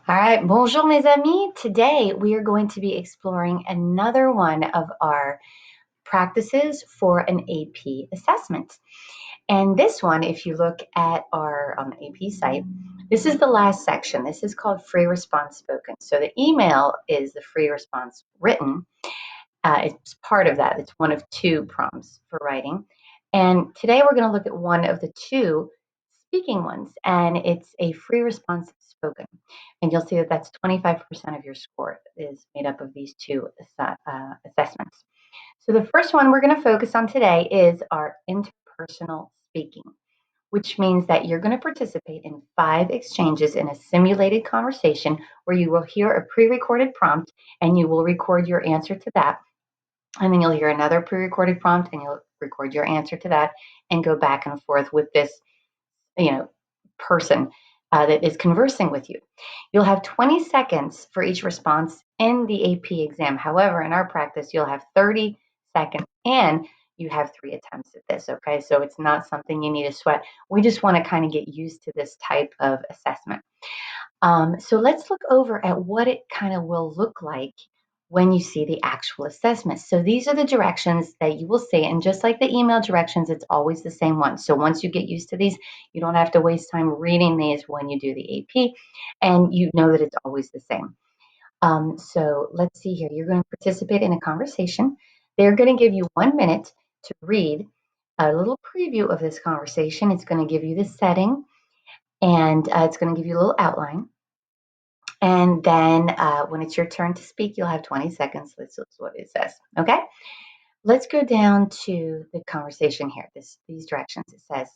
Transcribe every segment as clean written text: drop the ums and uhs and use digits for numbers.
All right, bonjour mes amis. Today we are going to be exploring another one of our practices for an AP assessment. And this one, if you look at our on the AP site, this is the last section. This is called free response spoken. So the email is the free response written. It's part of that. It's one of two prompts for writing. And today we're going to look at one of the two speaking ones, and it's a free response spoken. And you'll see that that's 25% of your score is made up of these two assessments. So the first one we're going to focus on today is our interpersonal speaking, which means that you're going to participate in 5 exchanges in a simulated conversation where you will hear a pre-recorded prompt and you will record your answer to that. And then you'll hear another pre-recorded prompt and you'll record your answer to that and go back and forth with this, person that is conversing with you. You'll have 20 seconds for each response in the AP exam. However, in our practice, you'll have 30 seconds and you have 3 attempts at this, okay? So it's not something you need to sweat. We just want to kind of get used to this type of assessment. So let's look over at what it kind of will look like when you see the actual assessment. So these are the directions that you will see. And just like the email directions, it's always the same one. So once you get used to these, you don't have to waste time reading these when you do the AP, and you know that it's always the same. So let's see here. You're going to participate in a conversation. They're going to give you 1 minute to read a little preview of this conversation. It's going to give you the setting, and it's going to give you a little outline. And then when it's your turn to speak, you'll have 20 seconds. This is what it says. Okay. Let's go down to the conversation here. These directions. It says,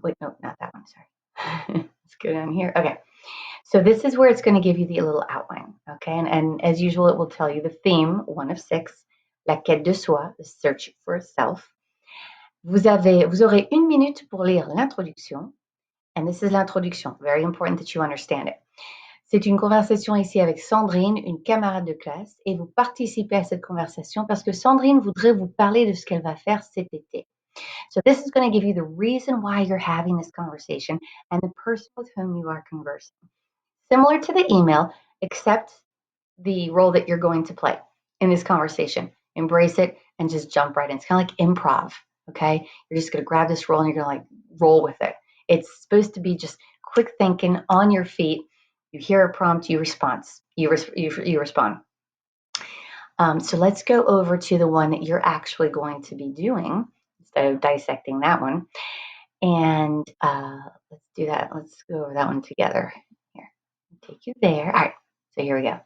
wait, no, not that one. Sorry. Let's go down here. Okay. So this is where it's going to give you the little outline. Okay. And as usual, it will tell you the theme, 1 of 6, la quête de soi, the search for self. Vous aurez 1 minute pour lire l'introduction. And this is l'introduction. Very important that you understand it. C'est une conversation ici avec Sandrine, une camarade de classe, et vous participez à cette conversation parce que Sandrine voudrait vous parler de ce qu'elle va faire cet été. So this is going to give you the reason why you're having this conversation and the person with whom you are conversing. Similar to the email, except the role that you're going to play in this conversation. Embrace it and just jump right in. It's kind of like improv, okay? You're just going to grab this role and you're going to like roll with it. It's supposed to be just quick thinking on your feet. You hear a prompt, you respond. You respond. So let's go over to the one that you're actually going to be doing instead of dissecting that one. And let's do that. Let's go over that one together. Here, take you there. All right. So here we go.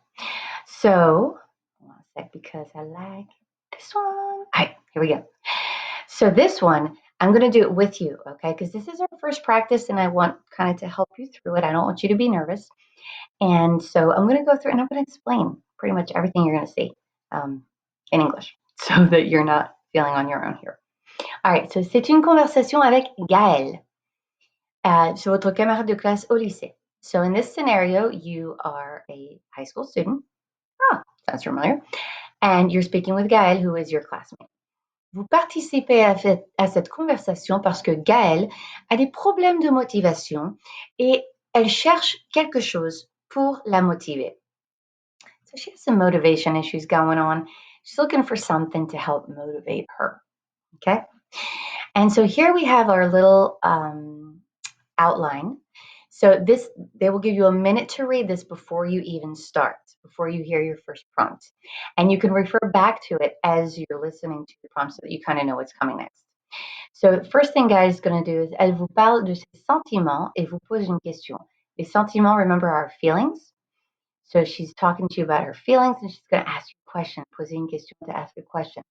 So, hold on a sec because I like this one. All right, here we go. So this one, I'm going to do it with you, okay? Because this is our first practice and I want kind of to help you through it. I don't want you to be nervous. And so I'm going to go through and I'm going to explain pretty much everything you're going to see in English so that you're not feeling on your own here. All right, so c'est une conversation avec Gaël. C'est votre camarade de classe au lycée. So in this scenario, you are a high school student. Ah, sounds familiar. And you're speaking with Gaël, who is your classmate. Vous participez à cette conversation parce que Gaël a des problèmes de motivation et elle cherche quelque chose pour la motiver. So she has some motivation issues going on. She's looking for something to help motivate her. Okay. And so here we have our little outline. So they will give you a minute to read this before you even start, before you hear your first prompt. And you can refer back to it as you're listening to the prompt so that you kind of know what's coming next. So the first thing Gaël is going to do is elle vous parle de ses sentiments et vous pose une question. Les sentiments, remember, are feelings. So she's talking to you about her feelings and she's going to ask you a question, poser une question to ask a question.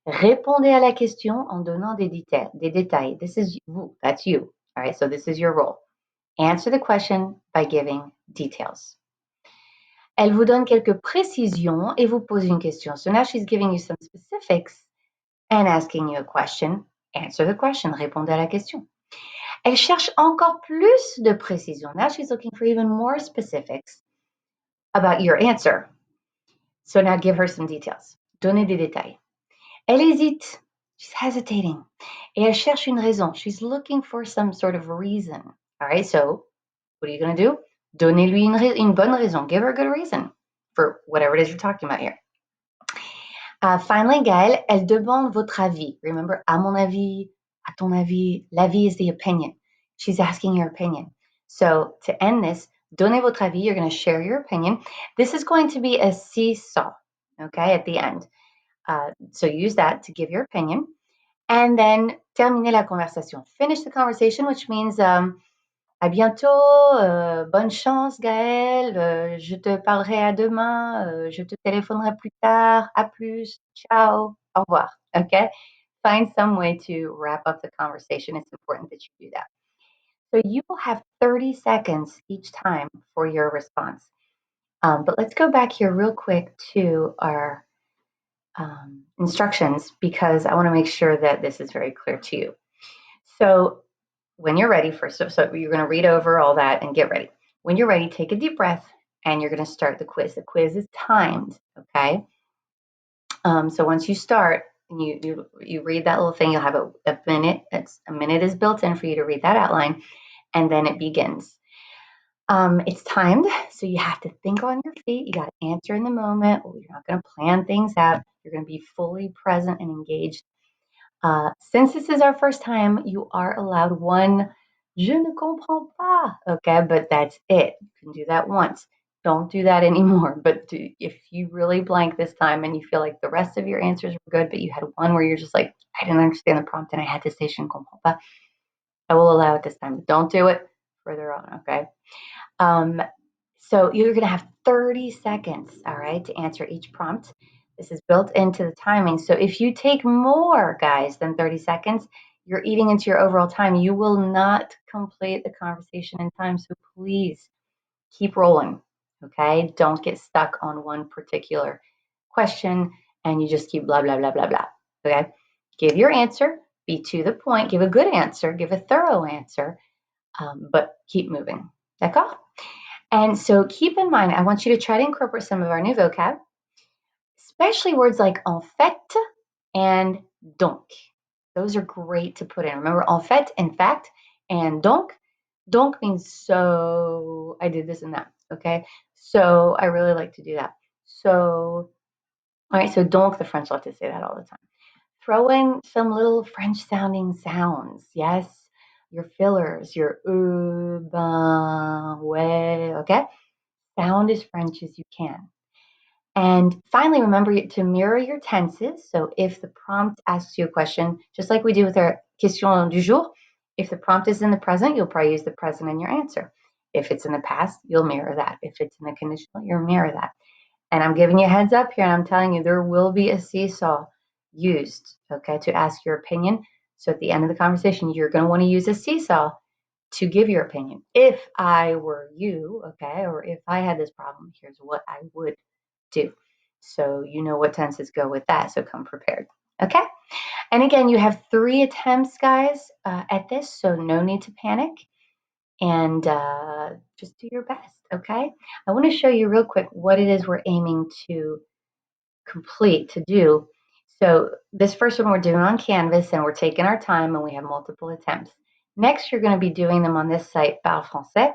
Répondez à la question en donnant des détails. This is vous, that's you. All right, so this is your role. Answer the question by giving details. Elle vous donne quelques précisions et vous pose une question. So now she's giving you some specifics and asking you a question. Answer the question. Répondez à la question. Elle cherche encore plus de précisions. Now she's looking for even more specifics about your answer. So now give her some details. Donnez des détails. Elle hésite. She's hesitating. Et elle cherche une raison. She's looking for some sort of reason. All right, so what are you going to do? Donnez-lui une bonne raison. Give her a good reason for whatever it is you're talking about here. Finally, Gaëlle, elle demande votre avis. Remember, à mon avis, à ton avis, l'avis is the opinion. She's asking your opinion. So to end this, donnez votre avis. You're going to share your opinion. This is going to be a seesaw, okay, at the end. So use that to give your opinion. And then terminer la conversation. Finish the conversation, which means à bientôt, bonne chance Gaëlle, je te parlerai à demain, je te téléphonerai plus tard, à plus, ciao, au revoir. Okay? Find some way to wrap up the conversation. It's important that you do that. So you will have 30 seconds each time for your response. But let's go back here real quick to our instructions because I want to make sure that this is very clear to you. So when you're ready, so you're going to read over all that and get ready. When you're ready, take a deep breath and you're going to start the quiz. The quiz is timed, okay? So once you start and you read that little thing, you'll have a minute. A minute is built in for you to read that outline, and then it begins. It's timed, so you have to think on your feet. You got to answer in the moment. You're not going to plan things out. You're going to be fully present and engaged. Since this is our first time, you are allowed one je ne comprends pas, okay? But that's it. You can do that once. Don't do that anymore. But if you really blank this time and you feel like the rest of your answers were good, but you had one where you're just like, I didn't understand the prompt and I had to say je ne comprends pas, I will allow it this time. Don't do it further on, okay? So you're going to have 30 seconds, all right, to answer each prompt. This is built into the timing. So if you take more, guys, than 30 seconds, you're eating into your overall time. You will not complete the conversation in time. So please keep rolling, okay? Don't get stuck on one particular question and you just keep blah, blah, blah, blah, blah, okay? Give your answer, be to the point, give a good answer, give a thorough answer, but keep moving, d'accord? And so keep in mind, I want you to try to incorporate some of our new vocab, especially words like en fait and donc. Those are great to put in. Remember, en fait, in fact, and donc. Donc means so, I did this and that, okay? So I really like to do that. So, all right, so donc, the French love to say that all the time. Throw in some little French sounding sounds, yes? Your fillers, your ben, ouais, okay? Sound as French as you can. And finally, remember to mirror your tenses. So if the prompt asks you a question, just like we do with our question du jour, if the prompt is in the present, you'll probably use the present in your answer. If it's in the past, you'll mirror that. If it's in the conditional, you'll mirror that. And I'm giving you a heads up here, and I'm telling you there will be a seesaw used, okay, to ask your opinion. So at the end of the conversation, you're going to want to use a seesaw to give your opinion. If I were you, okay, or if I had this problem, here's what I would do. So you know what tenses go with that. So come prepared. Okay. And again, you have 3 attempts, guys, at this. So no need to panic. And just do your best. Okay. I want to show you real quick what it is we're aiming to complete, to do. So this first one we're doing on Canvas and we're taking our time and we have multiple attempts. Next, you're going to be doing them on this site, Parle Français.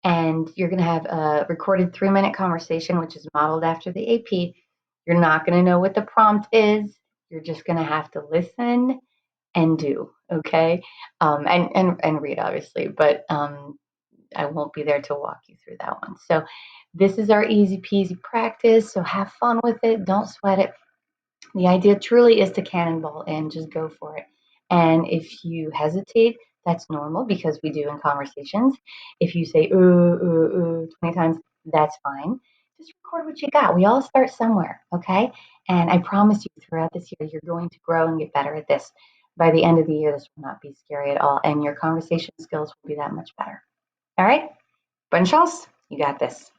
And you're going to have a recorded 3-minute conversation, which is modeled after the AP. You're not going to know what the prompt is. You're just going to have to listen and do, okay? And read, obviously, but I won't be there to walk you through that one. So this is our easy peasy practice. So have fun with it. Don't sweat it. The idea truly is to cannonball in, just go for it. And if you hesitate, that's normal because we do in conversations. If you say 20 times, that's fine. Just record what you got. We all start somewhere, okay? And I promise you throughout this year, you're going to grow and get better at this. By the end of the year, this will not be scary at all. And your conversation skills will be that much better. All right? Bonne chance. You got this.